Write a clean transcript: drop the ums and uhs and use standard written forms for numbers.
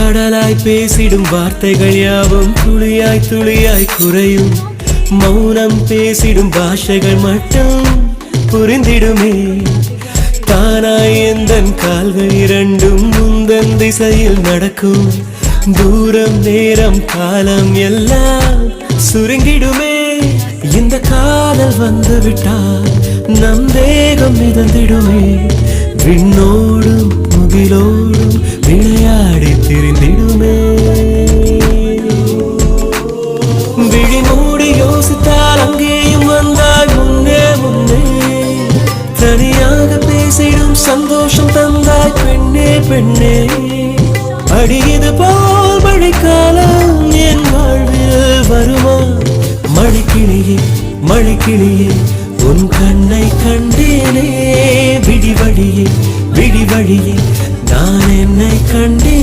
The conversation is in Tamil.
கடலாய் பேசிடும் வார்த்தைகள் யாவும் துளியாய் துளியாய் குறையும். மௌனம் பேசிடும் பாஷைகள் மட்டும் புரிந்திடுமே. தானாய் எந்தன் கால்கள் இரண்டும் முந்தன் திசையில் நடக்கும். தூரம் நேரம் காலம் எல்லாம் சுருங்கிடுமே. இந்த காதல் வந்து விட்டால் நம் தேகம் மிதந்திடுமே. விண்ணோடும் முகிலோடும் விளையாடி திரிந்திடுமே. விழி மூடி யோசித்தால் அங்கேயும் வந்தாய் முன்னே முன்னே. தனியாக பேசிடும் சந்தோஷம் தந்தாய் பெண்ணே பெண்ணே. அடியது போல் மழைக்காலம் என் வாழ்வில் வருமா? மழைக்கிளியே மழைக்கிளியே உன் கண்ணை கண்டேனே. விடி வழியே விடி வழியே நான் என்னை கண்டேன்.